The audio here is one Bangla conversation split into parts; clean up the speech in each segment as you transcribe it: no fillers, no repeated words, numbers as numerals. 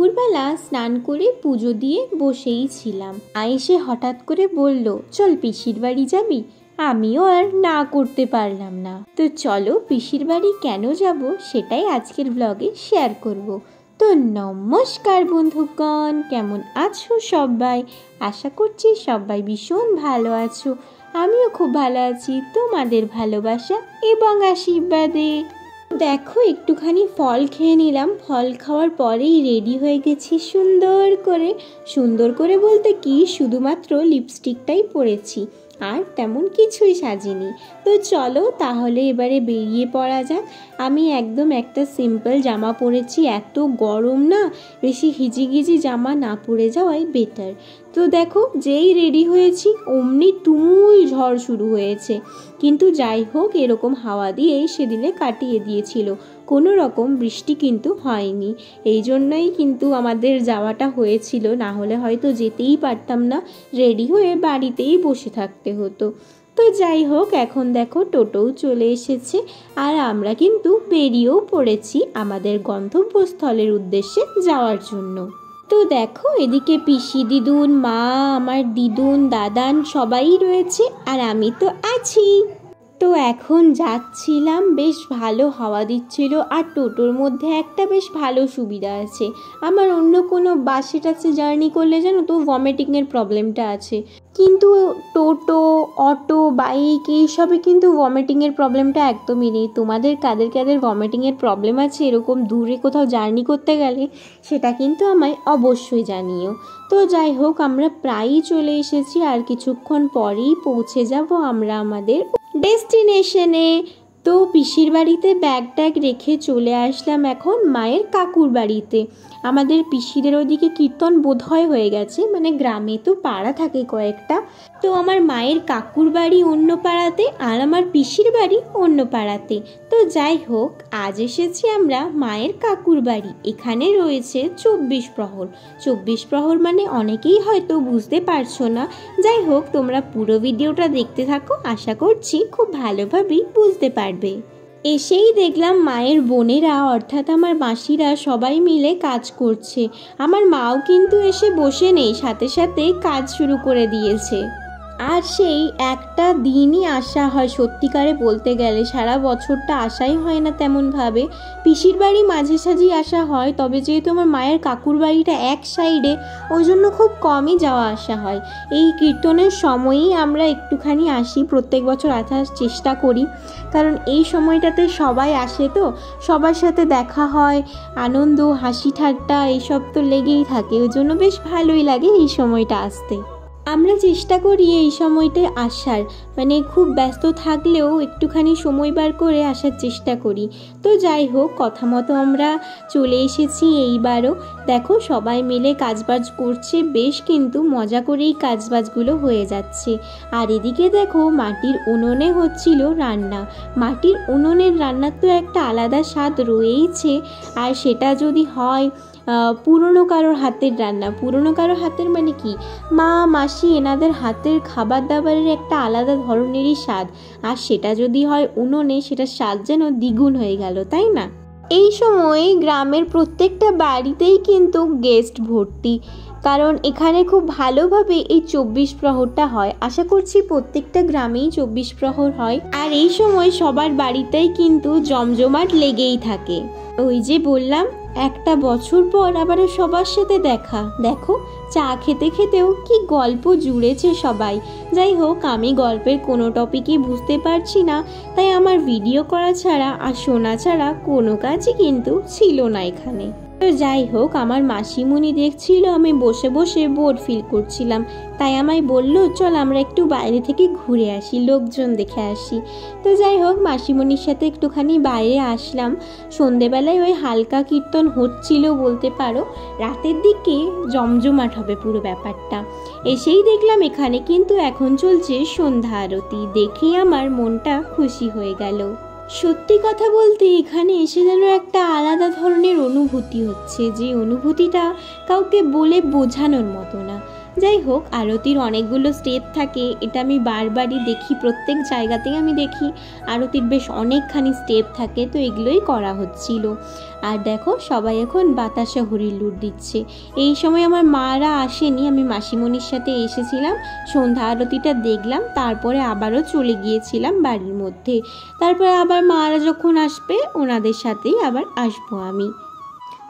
দুপুরবেলা স্নান করে পুজো দিয়ে বসেই ছিলাম। এসে হঠাৎ করে বলল, চল পিসির বাড়ি যাবি। আমিও আর না করতে পারলাম না। তো চলো পিসির বাড়ি কেন যাব সেটাই আজকের ব্লগে শেয়ার করব। তো নমস্কার বন্ধুগণ, কেমন আছো সবাই? আশা করছি সবাই ভীষণ ভালো আছো। আমিও খুব ভালো আছি তোমাদের ভালোবাসা এবং আশীর্বাদে। দেখো একটুখানি ফল খেয়ে নিলাম। ফল খাওয়ার পরেই রেডি হয়ে গেছি সুন্দর করে বলতে কি, শুধুমাত্র লিপস্টিকটাই পরেছি, আর তেমন কিছুই সাজিনি। তো চলো তাহলে এবারে বেরিয়ে পড়া যাক। আমি একদম একটা সিম্পল জামা পরেছি, এত গরম না, বেশি হিজিগিজি জামা না পরে যাওয়াই বেটার। তো দেখো যেই রেডি হয়েছি অমনি তুমুল ঝড় শুরু হয়েছে, কিন্তু যাই হোক এরকম হাওয়া দিয়েই সেদিনে কাটিয়ে দিয়েছিল, কোনো রকম বৃষ্টি কিন্তু হয়নি। এই জন্যই কিন্তু আমাদের যাওয়াটা হয়েছিল, না হলে হয়তো যেতেই পারতাম না, রেডি হয়ে বাড়িতেই বসে থাকতে হতো। তো যাই হোক এখন দেখো টোটোও চলে এসেছে, আর আমরা কিন্তু বেরিয়েও পড়েছি আমাদের গন্তব্যস্থলের উদ্দেশ্যে যাওয়ার জন্য। তো দেখো এদিকে পিসি দিদুন, মা, আমার দিদুন, দাদান সবাই রয়েছে, আর আমি তো আছি। তো এখন যাচ্ছিলাম, বেশ ভালো হাওয়া দিচ্ছিল, আর টোটোর মধ্যে একটা বেশ ভালো সুবিধা আছে। আমার অন্য কোনো বাসে টাসে জার্নি করলে জানো তো ভমিটিংয়ের প্রবলেমটা আছে, কিন্তু টোটো, অটো, বাইক এইসবে কিন্তু ভমিটিংয়ের প্রবলেমটা একদমই নেই। তোমাদের কাদের কাদের ভমিটিংয়ের প্রবলেম আছে এরকম দূরে কোথাও জার্নি করতে গেলে সেটা কিন্তু আমায় অবশ্যই জানিও। তো যাই হোক আমরা প্রায়ই চলে এসেছি, আর কিছুক্ষণ পরেই পৌঁছে যাব আমরা আমাদের ডেস্টিনেশনে। তো পিসির বাড়িতে ব্যাগ ট্যাগ রেখে চলে আসলাম এখন মায়ের কাকুর বাড়িতে। আমাদের পিসিদের ওদিকে কীর্তন বোধহয় হয়ে গেছে, মানে গ্রামে তো পাড়া থাকে কয়েকটা। তো আমার মায়ের কাকুর বাড়ি অন্য পাড়াতে, আর আমার পিসির বাড়ি অন্য পাড়াতে। তো যাই হোক আজ এসেছি আমরা মায়ের কাকুর বাড়ি। এখানে রয়েছে 24 প্রহর। 24 প্রহর মানে অনেকেই হয়তো বুঝতে পারছো না, যাই হোক তোমরা পুরো ভিডিওটা দেখতে থাকো, আশা করছি খুব ভালোভাবেই বুঝতে পারবে। এসেই দেখলাম মায়ের বোনেরা অর্থাৎ আমার মাসিরা সবাই মিলে কাজ করছে। আমার মাও কিন্তু এসে বসে নেই, সাথে সাথে কাজ শুরু করে দিয়েছে। আর সেই একটা দিনই আসা হয়, সত্যিকারে বলতে গেলে সারা বছরটা আসাই হয় না তেমনভাবে। পিসির বাড়ি মাঝে সাঝেই আসা হয়, তবে যেহেতু আমার মায়ের কাকুর বাড়িটা এক সাইডে, ওই জন্য খুব কমই যাওয়া আসা হয়। এই কীর্তনের সময়ই আমরা একটুখানি আসি, প্রত্যেক বছর আসার চেষ্টা করি, কারণ এই সময়টাতে সবাই আসে, তো সবার সাথে দেখা হয়, আনন্দ হাসি ঠাট্টা এইসব তো লেগেই থাকে, ওই জন্য বেশ ভালোই লাগে এই সময়টা আসতে। আমরা চেষ্টা করি এই সময়টায় আসার, মানে খুব ব্যস্ত থাকলেও একটুখানি সময় বার করে আসার চেষ্টা করি। তো যাই হোক কথা মতো আমরা চলে এসেছি এইবারও। দেখো সবাই মিলে কাজবাজ করছে, বেশ কিন্তু মজা করেই কাজবাজগুলো হয়ে যাচ্ছে। আর এদিকে দেখো মাটির উনুনে হচ্ছিল রান্না। মাটির উনুনের রান্নার তো একটা আলাদা স্বাদ রয়েইছে, আর সেটা যদি হয় পুরনো কারোর হাতের রান্না, পুরনো কারোর হাতের মানে কি, মা মাসি এনাদের হাতের খাবার দাবারের একটা আলাদা ধরনেরই স্বাদ, আর সেটা যদি হয় উনুনে সেটা স্বাদ যেন দ্বিগুণ হয়ে গেল, তাই না? এই সময় গ্রামের প্রত্যেকটা বাড়িতেই কিন্তু গেস্ট ভর্তি, কারণ এখানে খুব ভালোভাবে এই 24 প্রহরটা হয়। আশা করছি প্রত্যেকটা গ্রামেই 24 প্রহর হয়, আর এই সময় সবার বাড়িতেই কিন্তু জমজমাট লেগেই থাকে। ওই যে বললাম একটা বছর পর আবারও সবার সাথে দেখা। দেখো চা খেতে খেতেও কি গল্প জুড়েছে সবাই। যাই হোক আমি গল্পের কোনো টপিকই বুঝতে পারছি না, তাই আমার ভিডিও করা ছাড়া আর শোনা ছাড়া কোনো কাজই কিন্তু ছিল না এখানে। তো যাই হোক আমার মাসিমণি দেখছিল আমি বসে বসে বোর ফিল করছিলাম, তাই আমায় বলল চল আমরা একটু বাইরে থেকে ঘুরে আসি, লোকজন দেখে আসি। তো যাই হোক মাসিমণির সাথে একটুখানি বাইরে আসলাম। সন্ধেবেলায় ওই হালকা কীর্তন হচ্ছিল বলতে পারো, রাতের দিকে জমজমাট হবে পুরো ব্যাপারটা। এসেই দেখলাম এখানে কিন্তু এখন চলছে সন্ধ্যা আরতি, দেখেই আমার মনটা খুশি হয়ে গেল। সত্যি কথা বলতে এখানে এসে যেন একটা আলাদা ধরনের অনুভূতি হচ্ছে, যে অনুভূতিটা কাউকে বলে বোঝানোর মতো না। যাই হোক, আরতির অনেকগুলো স্টেপ থাকে, এটা আমি বারবারই দেখি, প্রত্যেক জায়গাতেই আমি দেখি আরতির বেশ অনেকখানি স্টেপ থাকে, তো এগুলোই করা হচ্ছিল। আর দেখো সবাই এখন বাতাসা হরির লুট দিচ্ছে। এই সময় আমার মারা আসেনি, আমি মাসিমণির সাথে এসেছিলাম, সন্ধ্যা আরতিটা দেখলাম, তারপরে আবারও চলে গিয়েছিলাম বাড়ির মধ্যে। তারপরে আবার মারা যখন আসবে ওনাদের সাথেই আবার আসবো আমি।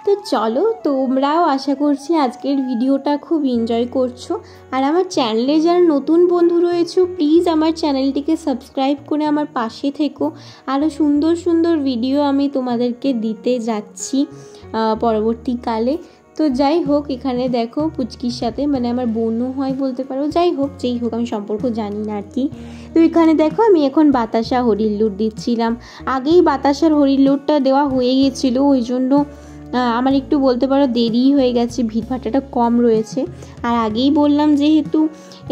তো চলো, তোমরাও আশা করছি আজকের ভিডিওটা খুব এনজয় করছো। আর আমার চ্যানেলে যারা নতুন বন্ধু রয়েছে প্লিজ আমার চ্যানেলটিকে সাবস্ক্রাইব করে আমার পাশে থেকো। আরও সুন্দর সুন্দর ভিডিও আমি তোমাদেরকে দিতে যাচ্ছি পরবর্তীকালে। তো যাই হোক, এখানে দেখো পুচকির সাথে, মানে আমার বোনও হয় বলতে পারো, যাই হোক আমি সম্পর্ক জানি না আর কি। তো এখানে দেখো আমি এখন বাতাসা হরির লুট দিচ্ছিলাম। আগেই বাতাসার হরির লুটটা দেওয়া হয়ে গেছিলো, ওই জন্য আমার একটু বলতে পারো দেরি হয়ে গেছে, ভিড়ভাট্টাটা কম রয়েছে। আর আগেই বললাম যেহেতু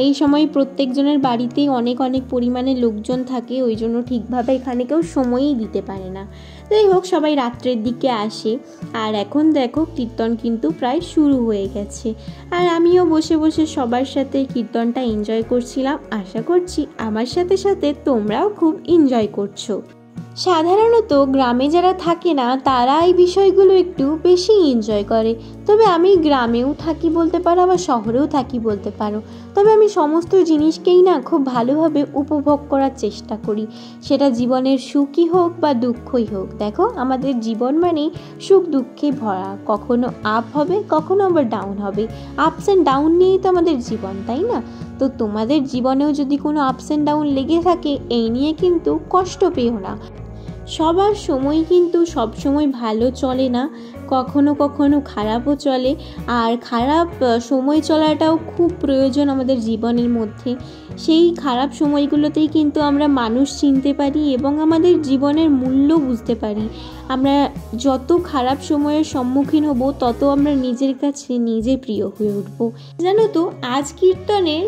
এই সময় প্রত্যেকজনের বাড়িতেই অনেক অনেক পরিমাণে লোকজন থাকে, ওই জন্য ঠিকভাবে এখানে কেউ সময়ই দিতে পারে না। যাই হোক, সবাই রাত্রের দিকে আসে। আর এখন দেখো কীর্তন কিন্তু প্রায় শুরু হয়ে গেছে, আর আমিও বসে বসে সবার সাথে কীর্তনটা এনজয় করছিলাম। আশা করছি আমার সাথে সাথে তোমরাও খুব এনজয় করছো। সাধারণত গ্রামে যারা থাকে না তারা এই বিষয়গুলো একটু বেশি এনজয় করে, তবে আমি গ্রামেও থাকি বলতে পারো, আবার শহরেও থাকি বলতে পারো, তবে আমি সমস্ত জিনিসকেই না খুব ভালোভাবে উপভোগ করার চেষ্টা করি, সেটা জীবনের সুখই হোক বা দুঃখই হোক। দেখো আমাদের জীবন মানে সুখ দুঃখে ভরা, কখনো আপ হবে কখনো আবার ডাউন হবে, আপস অ্যান্ড ডাউন নিয়েই তো আমাদের জীবন, তাই না? তো তোমাদের জীবনেও যদি কোনো আপস অ্যান্ড ডাউন লেগে থাকে এই নিয়ে কিন্তু কষ্ট পেও না। সবার সময় কিন্তু সব সময় ভালো চলে না, কখনো কখনো খারাপও চলে, আর খারাপ সময় চলাটাও খুব প্রয়োজন আমাদের জীবনের মধ্যে। সেই খারাপ সময়গুলোতেই কিন্তু আমরা মানুষ চিনতে পারি এবং আমাদের জীবনের মূল্য বুঝতে পারি। আমরা যত খারাপ সময়ের সম্মুখীন হব তত আমরা নিজের কাছে নিজে প্রিয় হয়ে উঠব। জানো তো, আজ কীর্তনের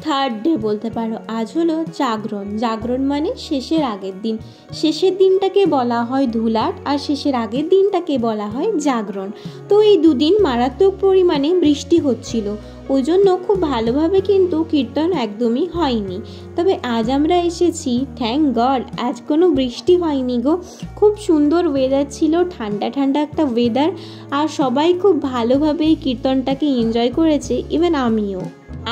থার্ড ডে বলতে পারো। আজ হলো জাগরণ। জাগরণ মানে শেষের আগের দিন। শেষের দিনটাকে বলা হয় ধুলাট, আর শেষের আগের দিনটাকে বলা হয় জাগরণ। তো এই দুদিন মারাত্মক পরিমাণে বৃষ্টি হচ্ছিল, ওই জন্য খুব ভালোভাবে কিন্তু কীর্তন একদমই হয়নি। তবে আজ আমরা এসেছি, থ্যাংক গড আজ কোনো বৃষ্টি হয়নি গো। খুব সুন্দর ওয়েদার ছিল, ঠান্ডা ঠান্ডা একটা ওয়েদার, আর সবাই খুব ভালোভাবে কীর্তনটাকে এনজয় করেছে, ইভেন আমিও।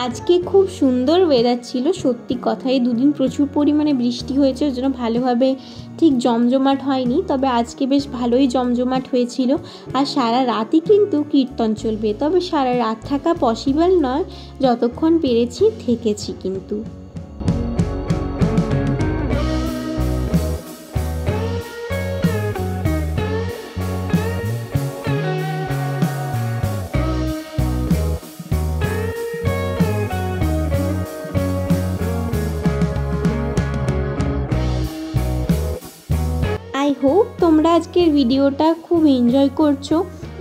আজকে খুব সুন্দর ওয়েদার ছিল, সত্যি কথাই। দুদিন প্রচুর পরিমাণে বৃষ্টি হয়েছে, ওই জন্য ভালোভাবে ঠিক জমজমাট হয়নি, তবে আজকে বেশ ভালোই জমজমাট হয়েছিল। আর সারা রাতই কিন্তু কীর্তন চলবে, তবে সারা রাত থাকা পসিবল নয়, যতক্ষণ পেরেছি থেকেছি কিন্তু। আই হোপ তোমরা আজকের ভিডিওটা খুব এনজয় করছো।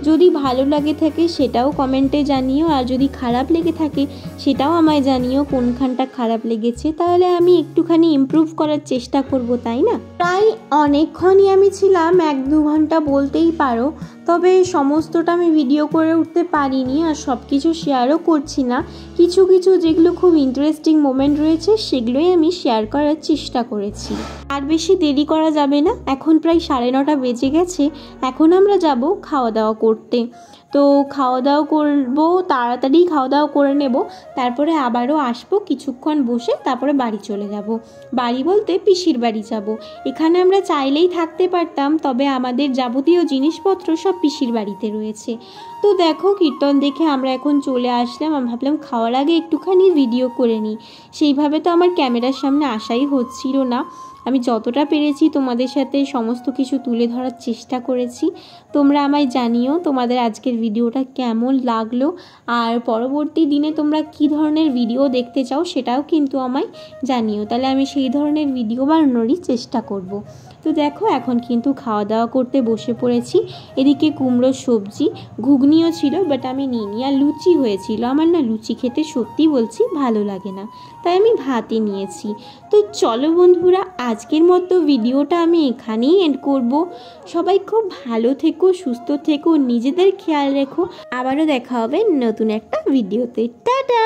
যদি ভালো লাগে থাকে সেটাও কমেন্টে জানিও, আর যদি খারাপ লেগে থাকে সেটাও আমায় জানিও কোনখানটা খারাপ লেগেছে, তাহলে আমি একটুখানি ইমপ্রুভ করার চেষ্টা করব, তাই না? প্রায় অনেকক্ষণই আমি ছিলাম, 1-2 ঘন্টা বলতেই পারো, তবে সমস্তটা আমি ভিডিও করে উঠতে পারিনি, আর সব কিছু শেয়ারও করছি না। কিছু কিছু যেগুলো খুব ইন্টারেস্টিং মোমেন্ট রয়েছে সেগুলোই আমি শেয়ার করার চেষ্টা করেছি। আর বেশি দেরি করা যাবে না, এখন প্রায় 9:30 বেজে গেছে। এখন আমরা যাব খাওয়া দাওয়া করতে। তো খাওয়া দাওয়া করবো, তাড়াতাড়ি খাওয়া দাওয়া করে নেব, তারপরে আবারও আসবো, কিছুক্ষণ বসে তারপরে বাড়ি চলে যাব। বাড়ি বলতে পিসির বাড়ি যাব। এখানে আমরা চাইলেই থাকতে পারতাম, তবে আমাদের যাবতীয় জিনিসপত্র সব পিসির বাড়িতে রয়েছে। তো দেখো কীর্তন দেখে আমরা এখন চলে আসলাম। আমি ভাবলাম খাওয়ার আগে একটুখানি ভিডিও করে নিই, সেইভাবে তো আমার ক্যামেরার সামনে আসাই হচ্ছিল না। আমি যতটা পেরেছি তোমাদের সাথে সমস্ত কিছু তুলে ধরার চেষ্টা করেছি। তোমরা আমায় জানিও তোমাদের আজকের ভিডিওটা কেমন লাগলো, আর পরবর্তী দিনে তোমরা কী ধরনের ভিডিও দেখতে চাও সেটাও কিন্তু আমায় জানিও, তাহলে আমি সেই ধরনের ভিডিও বানানোরই চেষ্টা করব। তো দেখো এখন কিন্তু খাওয়া দাওয়া করতে বসে পড়েছি। এদিকে কুমড়োর সবজি, ঘুগনিও ছিল, বাট আমি নিইনি। আর লুচি হয়েছিল, আমার না লুচি খেতে সত্যি বলছি ভালো লাগে না, তাই আমি ভাতই নিয়েছি। তো চলো বন্ধুরা, আজকের মতো ভিডিওটা আমি এখানেই এন্ড করব। সবাই খুব ভালো থেকো, সুস্থ থেকো, নিজেদের খেয়াল রেখো। আবারও দেখা হবে নতুন একটা ভিডিওতে। টাটা।